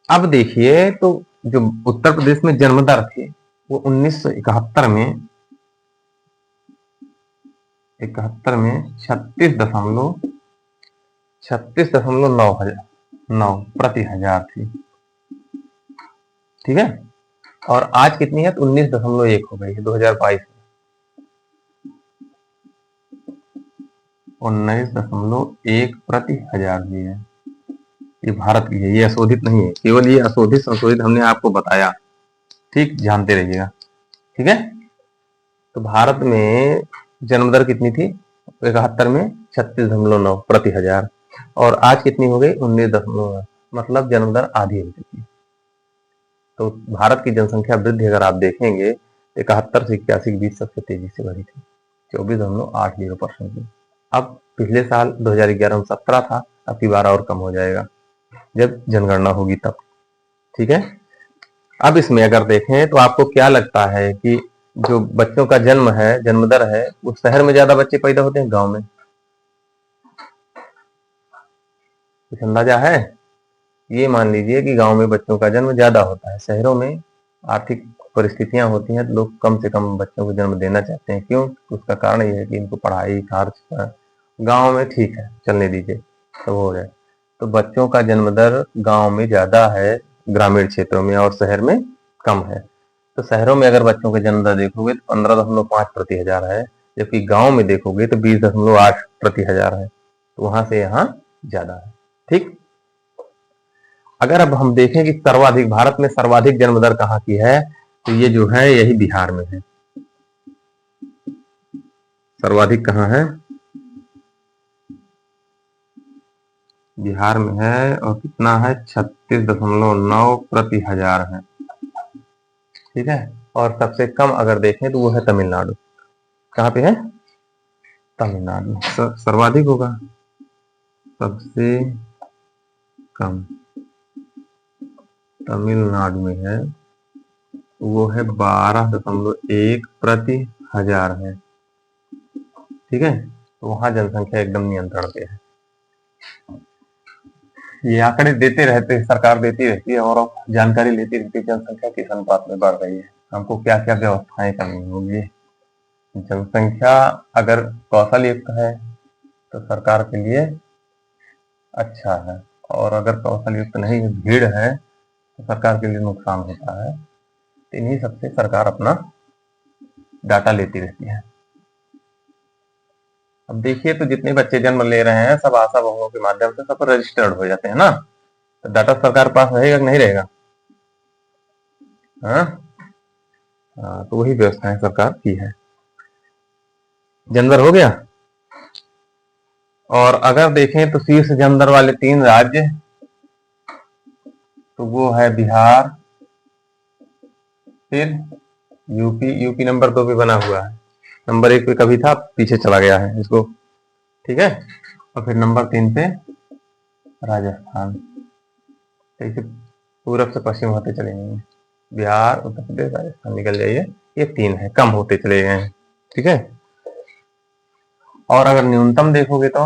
अब देखिए, तो जो उत्तर प्रदेश में जन्म दर थी वो 1971 में 36.9 प्रति हजार थी। ठीक है, और आज कितनी है? तो 19.1 हो गई है 2022 में। 19.1 प्रति हजार भी है, ये भारत की है, ये अशोधित नहीं है, केवल ये अशोधित संशोधित हमने आपको बताया। ठीक, जानते रहिएगा। ठीक है, तो भारत में जन्म दर कितनी थी 71 में? 36.9 प्रति हजार, और आज कितनी हो गई? 19.9, मतलब जन्म दर आधी हो चुकी है। तो भारत की जनसंख्या वृद्धि अगर आप देखेंगे, 71 से 81 के बीच सबसे तेजी से बढ़ी थी, 24.80% की। अब पिछले साल 2011 में 17 था, अब की बार और कम हो जाएगा जब जनगणना होगी तब। ठीक है, अब इसमें अगर देखें तो आपको क्या लगता है कि जो बच्चों का जन्म है, जन्म दर है, वो शहर में ज्यादा बच्चे पैदा होते हैं, गांव में? कुछ अंदाजा है? ये मान लीजिए कि गांव में बच्चों का जन्म ज्यादा होता है, शहरों में आर्थिक परिस्थितियां होती हैं तो लोग कम से कम बच्चों को जन्म देना चाहते हैं। क्यों? उसका कारण ये है कि इनको पढ़ाई खर्च, गांव में ठीक है, चलने दीजिए, सब हो जाए। तो बच्चों का जन्म दर गांव में ज्यादा है ग्रामीण क्षेत्रों में, और शहर में कम है। तो शहरों में अगर बच्चों का जन्म दर देखोगे तो 15.5 प्रति हजार है, जबकि गांव में देखोगे तो 20.8 प्रति हजार है। तो वहां से यहाँ ज्यादा है। ठीक, अगर अब हम देखें कि सर्वाधिक, भारत में सर्वाधिक जन्म दर कहाँ की है, तो ये जो है यही बिहार में है। सर्वाधिक कहाँ है? बिहार में है, और कितना है? 36.9 प्रति हजार है। ठीक है, और सबसे कम अगर देखें तो वो है तमिलनाडु। कहाँ पे है? तमिलनाडु। सर्वाधिक होगा, सबसे कम तमिलनाडु में है, वो है 12.1 प्रति हजार है। ठीक है, तो वहां जनसंख्या एकदम नियंत्रण पे है। ये आंकड़े देते रहते, सरकार देती रहती है और जानकारी लेती रहती है जनसंख्या किस अनुपात में बढ़ रही है, हमको क्या क्या व्यवस्थाएं करनी होगी। जनसंख्या अगर कौशल युक्त है तो सरकार के लिए अच्छा है, और अगर कौशल युक्त नहीं है, भीड़ है, तो सरकार के लिए नुकसान होता है। इन्हीं सबसे सरकार अपना डाटा लेती रहती है। अब देखिए, तो जितने बच्चे जन्म ले रहे हैं सब आशा बहुओं के माध्यम से सब रजिस्टर्ड हो जाते हैं ना, तो डाटा सरकार पास रहेगा कि नहीं रहेगा? हाँ, तो वही व्यवस्थाएं सरकार की है। जन्म दर हो गया। और अगर देखें तो शीर्ष जन्म दर वाले 3 राज्य, तो वो है बिहार, फिर यूपी। यूपी नंबर 2 पे बना हुआ है, नंबर 1 पे कभी था, पीछे चला गया है इसको। ठीक है, और फिर नंबर 3 पे राजस्थान। ऐसे पूरब से पश्चिम होते चले गए हैं, बिहार, उत्तर प्रदेश, राजस्थान निकल जाइए, ये 3 है, कम होते चले गए हैं। ठीक है, और अगर न्यूनतम देखोगे तो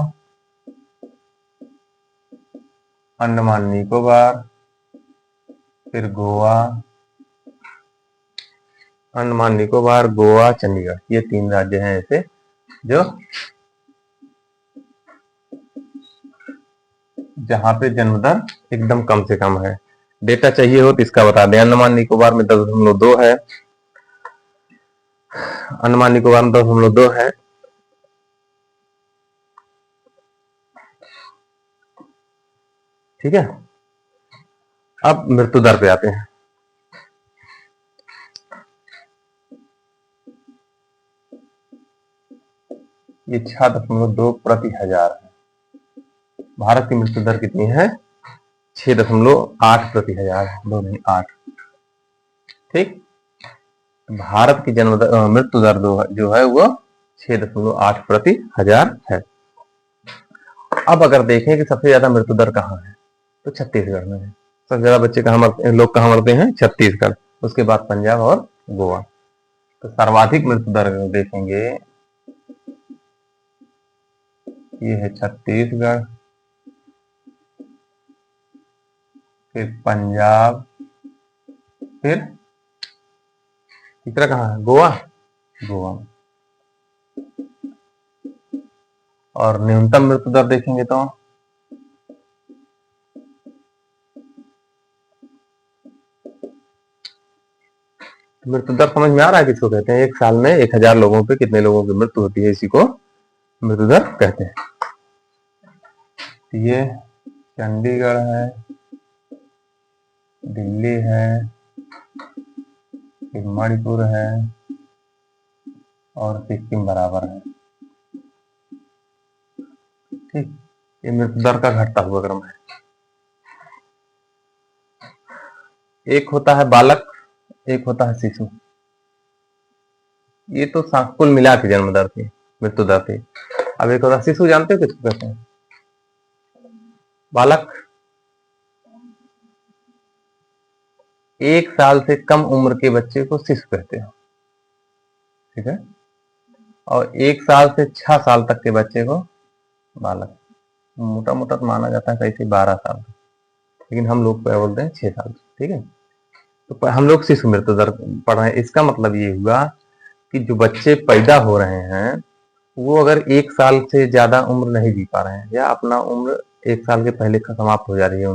अंडमान निकोबार, फिर गोवा, अंडमान निकोबार, गोवा, चंडीगढ़, ये 3 राज्य हैं ऐसे जो जहां पे जन्म दर एकदम कम से कम है। डेटा चाहिए हो तो इसका बता दें। अंडमान निकोबार में 10.2 है, अंडमान निकोबार में 10.2 है। ठीक है, अब मृत्यु दर पे आते हैं। ये 6.2 प्रति हजार है। भारत की मृत्यु दर कितनी है? 6.8 प्रति हजार, 2 नहीं 8। ठीक, भारत की मृत्यु दर जो है वो 6.8 प्रति हजार है। अब अगर देखें कि सबसे ज्यादा मृत्यु दर कहाँ है, तो छत्तीसगढ़ में है। सबसे ज्यादा बच्चे लोग कहाँ मरते हैं? छत्तीसगढ़। उसके बाद पंजाब और गोवा। तो सर्वाधिक मृत्यु दर देखेंगे, ये है छत्तीसगढ़, फिर पंजाब, फिर तीसरा कहाँ है? गोवा। गोवा। और न्यूनतम मृत्यु दर देखेंगे तो मृत्यु दर समझ में आ रहा है किसको कहते हैं? एक साल में 1000 लोगों पे कितने लोगों की मृत्यु होती है, इसी को मृत्यु दर कहते हैं। ये चंडीगढ़ है, दिल्ली है, फिर मणिपुर है और सिक्किम बराबर है। ठीक, ये मृत्यु दर का घटता हुआ क्रम है। एक होता है बालक, एक होता है शिशु। ये तो कुल मिला के जन्म दर थी, मृत्यु दर थी। अब एक होता है शिशु, जानते हो किसको कहते हैं? बालक 1 साल से कम उम्र के बच्चे को शिशु कहते हैं। ठीक है, और 1 साल से 6 साल तक के बच्चे को बालक। मोटा मोटा तो माना जाता है कैसे 12 साल, लेकिन हम लोग क्या बोलते हैं 6 साल। ठीक है, तो हम लोग शिशु मृत्यु दर पढ़ रहे हैं। इसका मतलब ये हुआ कि जो बच्चे पैदा हो रहे हैं वो अगर 1 साल से ज्यादा उम्र नहीं जी पा रहे हैं, या अपना उम्र 1 साल के पहले समाप्त हो जा रही है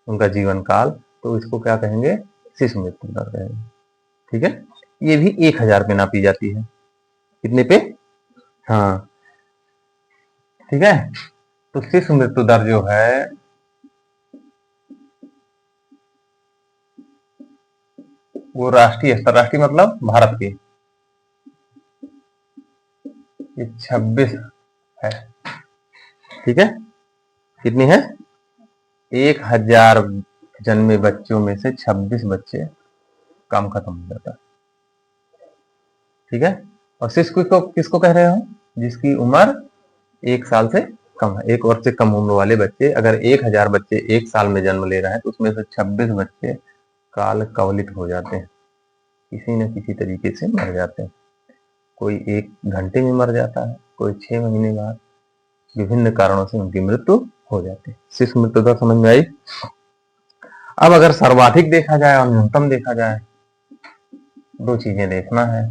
उनका जीवन काल, तो इसको क्या कहेंगे? शिशु मृत्यु दर कहेंगे। ठीक है, ये भी 1000 पे नापी जाती है। कितने पे? हाँ, ठीक है। तो शिशु मृत्यु दर जो है वो राष्ट्रीय स्तर, राष्ट्रीय मतलब भारत की, ये 26 है। ठीक है, कितनी है? 1000 जन्मे बच्चों में से 26 बच्चे काम खत्म हो जाता है। ठीक है, और शिशु को किसको कह रहे हो? जिसकी उम्र 1 साल से कम है। 1 वर्ष से कम उम्र वाले बच्चे, अगर 1000 बच्चे 1 साल में जन्म ले रहे हैं तो उसमें से 26 बच्चे काल कवलित हो जाते हैं, किसी न किसी तरीके से मर जाते हैं। कोई 1 घंटे में मर जाता है, कोई 6 महीने बाद, विभिन्न कारणों से उनकी मृत्यु हो जाती है। शिशु मृत्यु दर समझ में आई? अब अगर सर्वाधिक देखा जाए और न्यूनतम देखा जाए, 2 चीजें देखना है।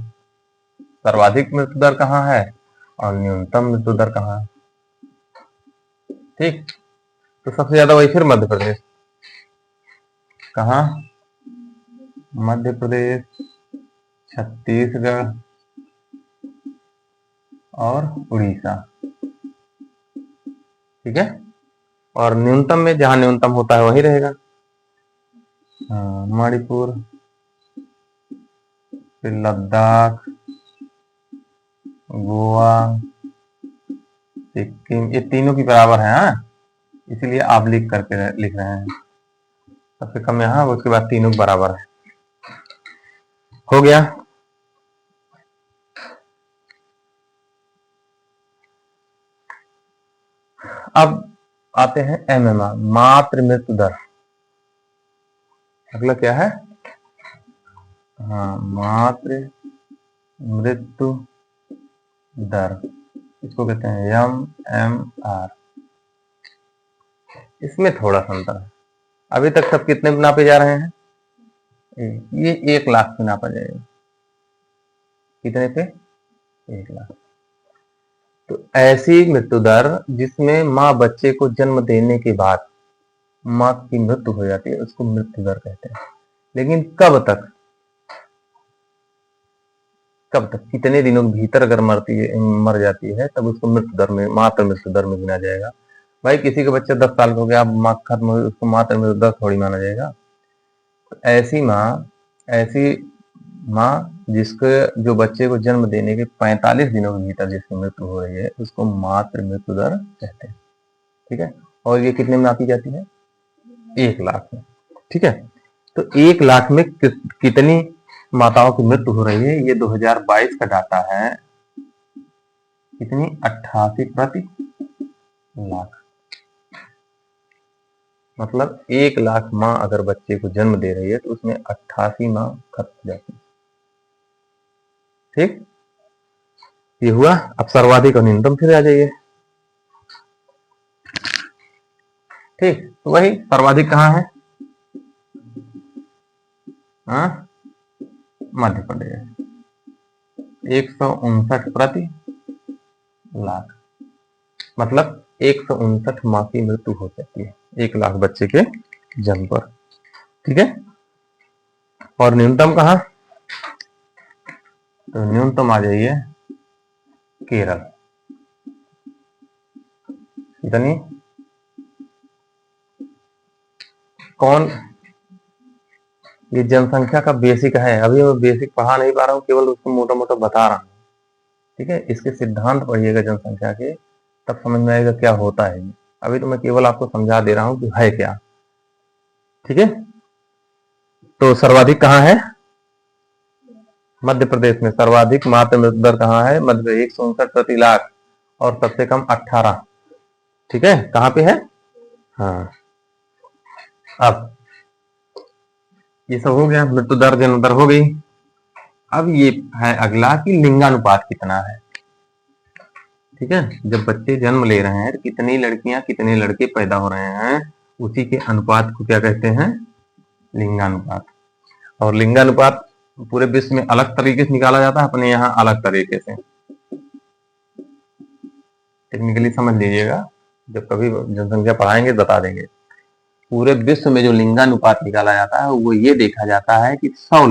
सर्वाधिक मृत्यु दर कहाँ है और न्यूनतम मृत्यु दर कहाँ है? ठीक, तो सबसे ज्यादा वही फिर मध्य प्रदेश। कहाँ? मध्य प्रदेश, छत्तीसगढ़ और उड़ीसा। ठीक है, और न्यूनतम में जहां न्यूनतम होता है वही रहेगा। मणिपुर, फिर लद्दाख, गोवा, सिक्किम, ये तीनों की बराबर है। हाँ, इसीलिए आप लिख करके लिख रहे हैं। सबसे कम यहाँ, उसके बाद तीनों बराबर है। हो गया। अब आते हैं MMR, मातृ मृत्यु दर। अगला क्या है? हाँ, मातृ मृत्यु दर, इसको कहते हैं MMR। इसमें थोड़ा सा अंतर है। अभी तक सब कितने नापे जा रहे हैं? ये 1 लाख पे नापा जाएगा। कितने पे? 1 लाख। तो ऐसी मृत्यु दर जिसमें माँ बच्चे को जन्म देने के बाद माँ की मृत्यु हो जाती है उसको मृत्यु दर कहते हैं। लेकिन कब तक कितने दिनों के भीतर अगर मर जाती है तब उसको मृत्यु दर में, मातृ मृत्यु दर में गिना जाएगा। भाई किसी का बच्चा 10 साल का हो गया, अब माँ खत्म हो गई, उसको मातृ मृत्यु दर थोड़ी माना जाएगा। तो ऐसी माँ जिसके जो बच्चे को जन्म देने के 45 दिनों के भीतर जिसकी मृत्यु हो रही है उसको मातृ मृत्यु दर कहते हैं। ठीक है, और ये कितने में नापी जाती है? 1 लाख में। ठीक है, तो 1 लाख में कितनी माताओं की मृत्यु हो रही है? ये 2022 का डाटा है। कितनी? 88 प्रति लाख। मतलब 1 लाख माँ अगर बच्चे को जन्म दे रही है तो उसमें 88 माँ खत्म हो जाती है। ठीक, ये हुआ। अब सर्वाधिक और न्यूनतम फिर आ जाइए। ठीक, तो वही सर्वाधिक कहाँ है? मध्य प्रदेश, 159 प्रति लाख। मतलब 159 माँ की मृत्यु हो सकती है 1 लाख बच्चे के जन्म पर। ठीक है, और न्यूनतम कहाँ? तो न्यूनतम आ जाइए केरल। कितनी? कौन? ये जनसंख्या का बेसिक है, अभी मैं बेसिक पढ़ा नहीं पा रहा हूँ, केवल उसको मोटा मोटा बता रहा हूँ। ठीक है, इसके सिद्धांत पढ़िएगा जनसंख्या के, तब समझ में आएगा क्या होता है ये। अभी तो मैं केवल आपको समझा दे रहा हूँ कि है क्या। ठीक है, तो सर्वाधिक कहाँ है? मध्य प्रदेश में सर्वाधिक मातृ मृत्यु दर कहाँ है? मध्य प्रदेश, 159 प्रति लाख, और सबसे कम 18। ठीक है, कहाँ पे है? हाँ, अब ये सब हो गया, मृत्यु दर जन्म दर हो गई। अब ये है अगला कि लिंगानुपात कितना है। ठीक है, जब बच्चे जन्म ले रहे हैं कितनी लड़कियां कितने लड़के पैदा हो रहे हैं, उसी के अनुपात को क्या कहते हैं? लिंगानुपात। और लिंगानुपात पूरे विश्व में अलग तरीके से निकाला जाता है, अपने यहाँ अलग तरीके से। टेक्निकली समझ लीजिएगा, जब कभी जनसंख्या पढ़ाएंगे बता देंगे। पूरे विश्व में जो लिंगानुपात निकाला जाता है वो ये देखा जाता है कि 100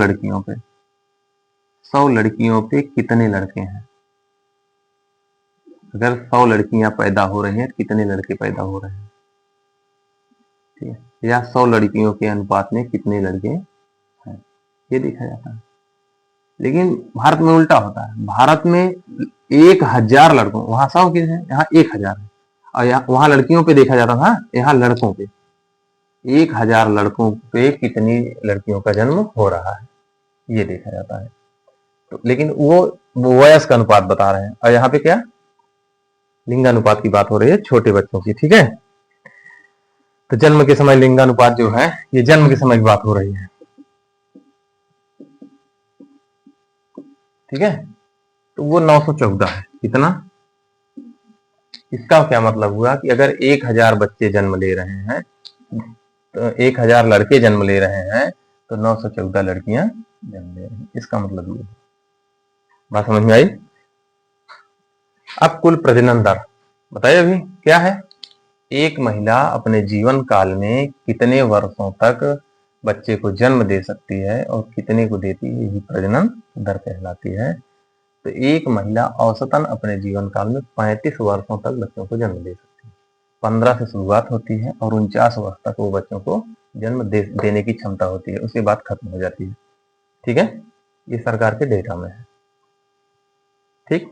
लड़कियों पे कितने लड़के हैं। अगर 100 लड़कियां पैदा हो रही हैं कितने लड़के पैदा हो रहे हैं। ठीक है, या 100 लड़कियों के अनुपात में कितने लड़के हैं, ये देखा जाता है। लेकिन भारत में उल्टा होता है। भारत में 1000 लड़कों, वहां 100 के हैं, यहाँ 1000 है। और यहाँ वहां लड़कियों पे देखा जाता था, यहाँ लड़कों पे 1000 लड़कों पे कितनी लड़कियों का जन्म हो रहा है ये देखा जाता है। तो लेकिन वो वयस्क अनुपात बता रहे हैं, और यहाँ पे क्या? लिंगानुपात की बात हो रही है छोटे बच्चों की। ठीक है, तो जन्म के समय लिंगानुपात जो है ये जन्म के समय की बात हो रही है। ठीक है, तो वो 914 है। कितना? इसका क्या मतलब हुआ कि अगर 1000 बच्चे जन्म ले रहे हैं, तो 1000 लड़के जन्म ले रहे हैं, तो 914 लड़कियां जन्म ले रही हैं। इसका मतलब ये बात समझ में आई। अब कुल प्रजनन दर बताइए अभी क्या है। एक महिला अपने जीवन काल में कितने वर्षों तक बच्चे को जन्म दे सकती है और कितने को देती है, यही प्रजनन दर कहलाती है। तो एक महिला औसतन अपने जीवन काल में 35 वर्षों तक बच्चों को जन्म दे सकती है। 15 से शुरुआत होती है और 49 वर्ष तक वो बच्चों को जन्म देने की क्षमता होती है, उसके बाद खत्म हो जाती है। ठीक है, ये सरकार के डेटा में है। ठीक,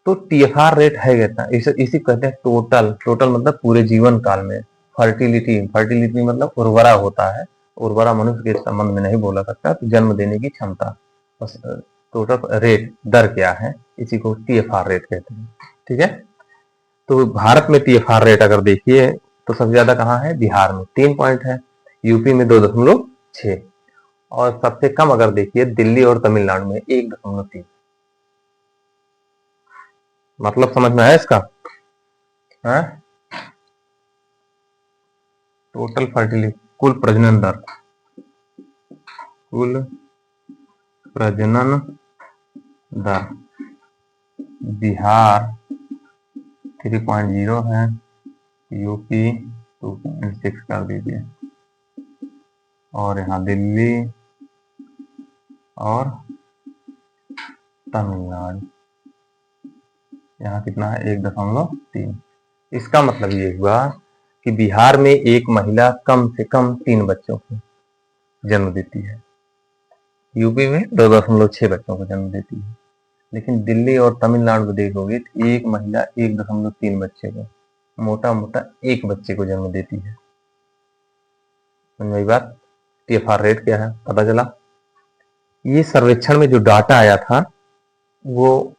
तो टीएफआर रेट है कितना? इसी कहते हैं टोटल मतलब पूरे जीवन काल में। फर्टिलिटी मतलब उर्वरा होता है, उर्वरा मनुष्य के संबंध में नहीं बोला सकता, तो जन्म देने की क्षमता। टोटल रेट दर क्या है, इसी को टीएफआर रेट कहते हैं। ठीक है, तो भारत में टीएफआर रेट अगर देखिए तो सबसे ज्यादा कहाँ है? बिहार में 3 पॉइंट है, यूपी में 2.6, और सबसे कम अगर देखिए दिल्ली और तमिलनाडु में 1.3। मतलब समझ में आया इसका? है टोटल फर्टिलिटी, कुल प्रजनन दर दर। बिहार 3.0 है, यूपी 2.6 कर दीजिए, और यहाँ दिल्ली और तमिलनाडु यहाँ कितना है, 1.3। इसका मतलब ये हुआ कि बिहार में एक महिला कम से कम 3 बच्चों को जन्म देती है, यूपी में 2.6 बच्चों को जन्म देती है, लेकिन दिल्ली और तमिलनाडु में देखोगे तो एक महिला 1.3 बच्चे को, मोटा मोटा एक बच्चे को जन्म देती है। समझ में बात? TFR रेट क्या है पता चला। ये सर्वेक्षण में जो डाटा आया था वो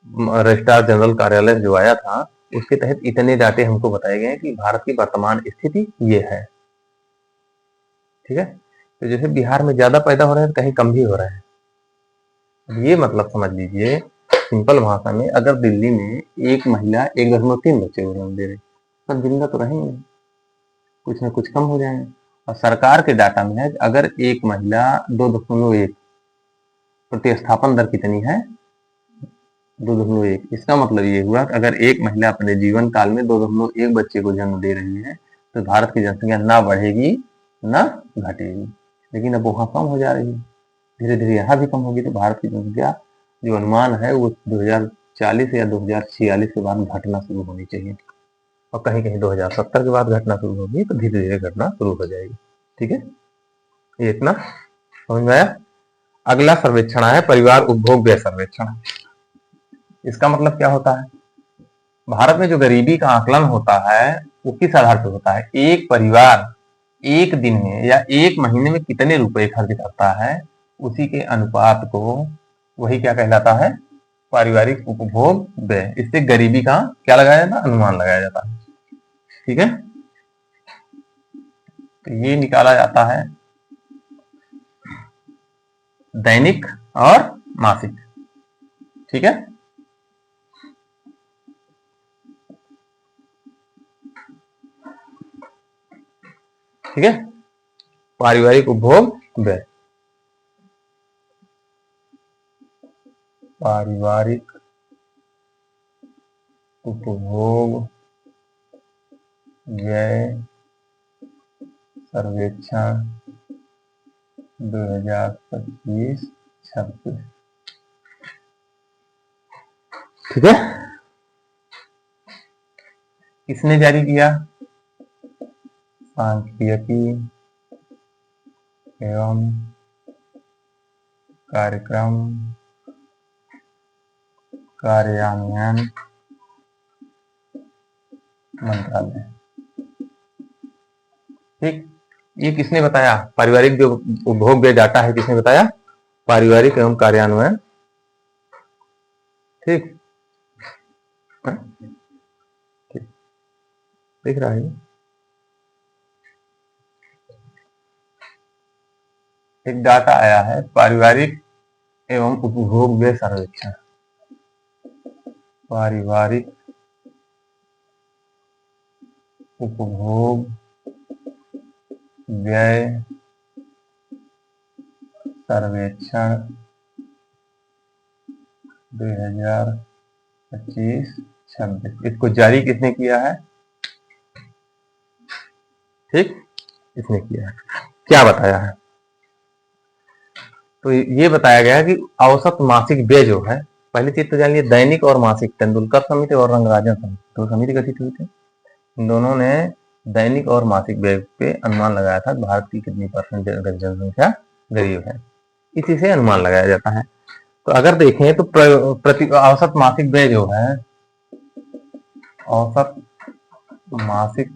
रजिस्ट्रार जनरल कार्यालय जो आया था उसके तहत इतने डाटे हमको बताए गए कि भारत की वर्तमान स्थिति ये है। ठीक है, तो जैसे बिहार में ज्यादा पैदा हो रहे हैं, कहीं कम भी हो रहे हैं। ये मतलब समझ लीजिए सिंपल भाषा में, अगर दिल्ली में एक महिला 1.3 बच्चे को जन्म दे रही, तो जिंदा तो रहेंगे, कुछ ना कुछ कम हो जाएंगे। और सरकार के डाटा में है अगर एक महिला 2.1, प्रतिस्थापन दर कितनी है, 2.1। इसका मतलब ये हुआ कि अगर एक महिला अपने जीवन काल में 2.1 बच्चे को जन्म दे रही है तो भारत की जनसंख्या ना बढ़ेगी ना घटेगी, लेकिन अब वहां कम हो जा रही है, धीरे धीरे यहाँ भी कम होगी। तो भारत की जनसंख्या जो अनुमान है वो 2040 या 2046 के बाद घटना शुरू होनी चाहिए, और कहीं कहीं 2070 के बाद घटना शुरू होगी, तो धीरे धीरे घटना शुरू हो जाएगी। ठीक है, ये इतना समझ में आया। अगला सर्वेक्षण है परिवार उपभोग व्यय सर्वेक्षण। इसका मतलब क्या होता है, भारत में जो गरीबी का आकलन होता है वो किस आधार पर होता है, एक परिवार एक दिन में या एक महीने में कितने रुपए खर्च करता है, उसी के अनुपात को वही क्या कहलाता है, पारिवारिक उपभोग व्यय। इससे गरीबी का क्या लगाया जाता है, अनुमान लगाया जाता है। ठीक है, तो ये निकाला जाता है दैनिक और मासिक। ठीक है, ठीक है, पारिवारिक उपभोग व्यय, पारिवारिक उपभोग व्यय सर्वेक्षण 2025-26। ठीक है, किसने जारी किया, सांख्यिकी एवं कार्यक्रम कार्यान्वयन मंत्रालय। ठीक, ये किसने बताया, पारिवारिक जो उपभोग व्यय डाटा है किसने बताया, पारिवारिक एवं कार्यान्वयन। ठीक, ठीक, दिख रहा है। एक डाटा आया है पारिवारिक एवं उपभोग व्यय सर्वेक्षण, पारिवारिक उपभोग व्यय सर्वेक्षण 2025-26। इसको जारी किसने किया है, ठीक, इसने किया है। क्या बताया है, तो ये बताया गया है कि औसत मासिक व्यय जो है, पहली चीज तो जानिए दैनिक और मासिक, तेंदुलकर समिति और रंगराजन समिति, तो समिति गठित हुई थी, इन दोनों ने दैनिक और मासिक व्यय पे अनुमान लगाया था भारत की कितनी % जनसंख्या गरीब है, इसी से अनुमान लगाया जाता है। तो अगर देखें तो प्रति औसत मासिक व्यय जो है, औसत मासिक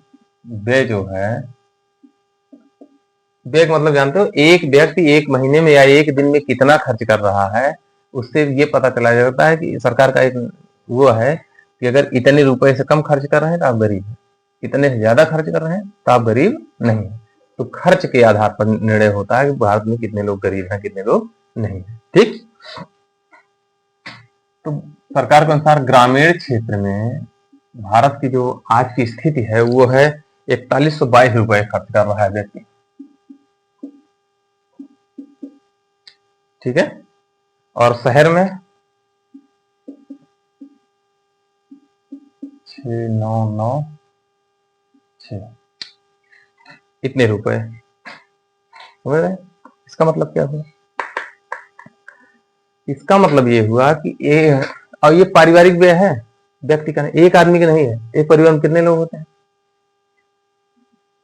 व्यय जो है, व्यय मतलब जानते हो एक व्यक्ति एक महीने में या एक दिन में कितना खर्च कर रहा है, उससे ये पता चला जाता है कि सरकार का एक वो है कि अगर इतने रुपए से कम खर्च कर रहे हैं तो आप गरीब हैं, इतने से ज्यादा खर्च कर रहे हैं तो आप गरीब नहीं है। तो खर्च के आधार पर निर्णय होता है कि भारत में कितने लोग गरीब हैं कितने लोग नहीं है। ठीक, तो सरकार के अनुसार ग्रामीण क्षेत्र में भारत की जो आज की स्थिति है वो है 4122 रुपए खर्च कर रहा है व्यक्ति। ठीक है, और शहर में 6,996 इतने रुपए। समझ रहे? इसका मतलब क्या हुआ? इसका मतलब ये हुआ कि और ये पारिवारिक व्यय है, व्यक्ति का नहीं, एक आदमी का नहीं है। एक परिवार में कितने लोग होते हैं?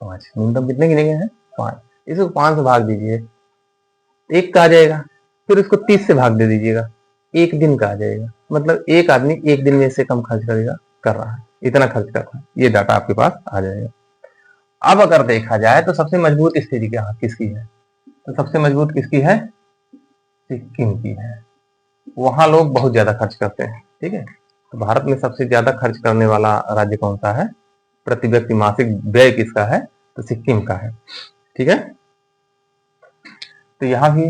5। न्यूनतम कितने गिने गए हैं? 5। इसको 5 से भाग दीजिए, एक का आ जाएगा। फिर उसको 30 से भाग दे दीजिएगा, एक दिन का आ जाएगा। मतलब एक आदमी एक दिन में से कम खर्च करेगा, कर रहा है, इतना खर्च कर रहा है। ये डाटा आपके पास आ जाएगा। अब अगर देखा जाए तो सबसे मजबूत स्थिति क्या किसकी है? तो सबसे मजबूत किसकी है? सिक्किम की है। वहां लोग बहुत ज्यादा खर्च करते हैं। ठीक है, तो भारत में सबसे ज्यादा खर्च करने वाला राज्य कौन सा है? प्रति व्यक्ति मासिक व्यय किसका है? तो सिक्किम का है। ठीक है, तो यहाँ भी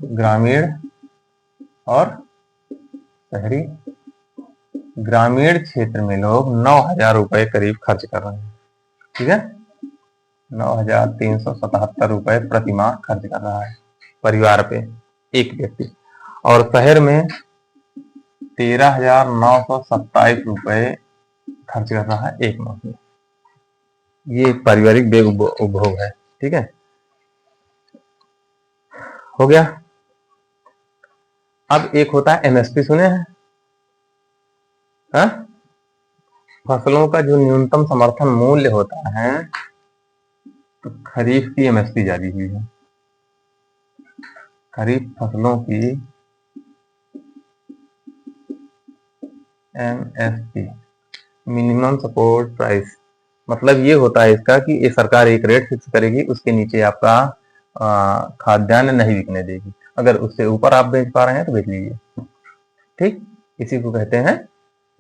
ग्रामीण और शहरी, ग्रामीण क्षेत्र में लोग 9,000 रुपए करीब खर्च कर रहे हैं। ठीक है, 9,377 रुपए प्रति माह खर्च कर रहा है परिवार पे, एक व्यक्ति। और शहर में 13,927 रुपए खर्च कर रहा है एक माह में। ये पारिवारिक व्यय उपभोग है। ठीक है, हो गया। अब एक होता है एमएसपी, सुने हैं? हाँ? फसलों का जो न्यूनतम समर्थन मूल्य होता है, तो खरीफ की एमएसपी जारी हुई है। खरीफ फसलों की एमएसपी, मिनिमम सपोर्ट प्राइस, मतलब ये होता है इसका कि ये सरकार एक रेट फिक्स करेगी, उसके नीचे आपका खाद्यान्न नहीं बिकने देगी। अगर उससे ऊपर आप बेच पा रहे हैं तो बेच लीजिए। ठीक, इसी को कहते हैं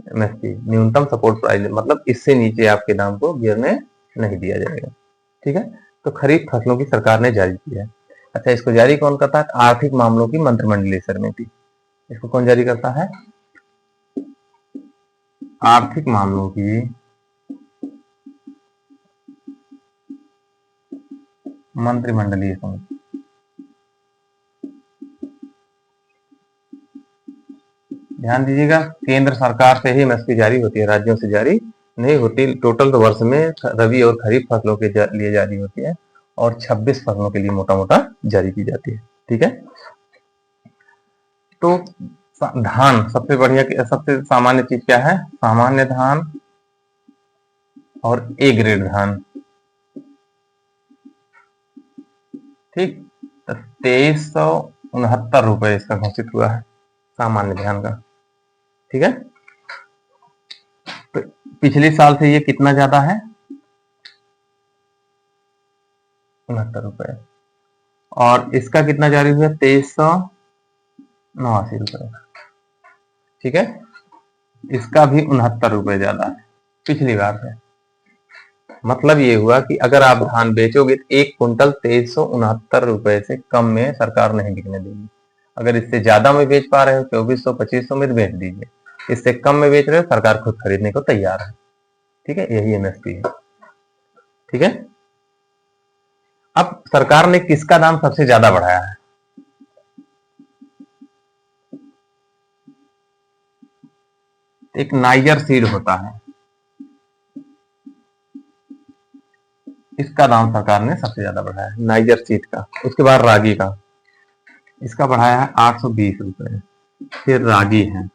एमएसपी, न्यूनतम सपोर्ट प्राइस। मतलब इससे नीचे आपके दाम को गिरने नहीं दिया जाएगा। ठीक है, तो खरीफ फसलों की सरकार ने जारी किया है। अच्छा, इसको जारी कौन करता है? आर्थिक मामलों की मंत्रिमंडलीय समिति। इसको कौन जारी करता है? आर्थिक मामलों की मंत्रिमंडलीय समिति। ध्यान दीजिएगा, केंद्र सरकार से ही एमएसपी जारी होती है, राज्यों से जारी नहीं होती। टोटल तो वर्ष में रबी और खरीफ फसलों के लिए जारी होती है, और 26 फसलों के लिए मोटा मोटा जारी की जाती है। ठीक है, तो धान सबसे बढ़िया, सबसे सामान्य चीज क्या है? सामान्य धान और ए ग्रेड धान। ठीक, तो 2369 रुपए इसका घोषित हुआ है, सामान्य धान का। ठीक है, तो पिछले साल से ये कितना ज्यादा है? 69 रुपए। और इसका कितना जारी हुआ? 2389 रुपए। ठीक है, इसका भी 69 रुपए ज्यादा है पिछली बार से। मतलब ये हुआ कि अगर आप धान बेचोगे तो 1 कुंटल 2369 रुपए से कम में सरकार नहीं बिकने देगी। अगर इससे ज्यादा में बेच पा रहे हो, 2400-2500 में, बेच दीजिए। इससे कम में बेच रहे हो, सरकार खुद खरीदने को तैयार है। ठीक है, यही एमएसपी है। ठीक है, अब सरकार ने किसका दाम सबसे ज्यादा बढ़ाया है? एक नाइजर सीड होता है, इसका दाम सरकार ने सबसे ज्यादा बढ़ाया है, नाइजर सीड का। उसके बाद रागी का, इसका बढ़ाया है 820 रुपए। फिर रागी है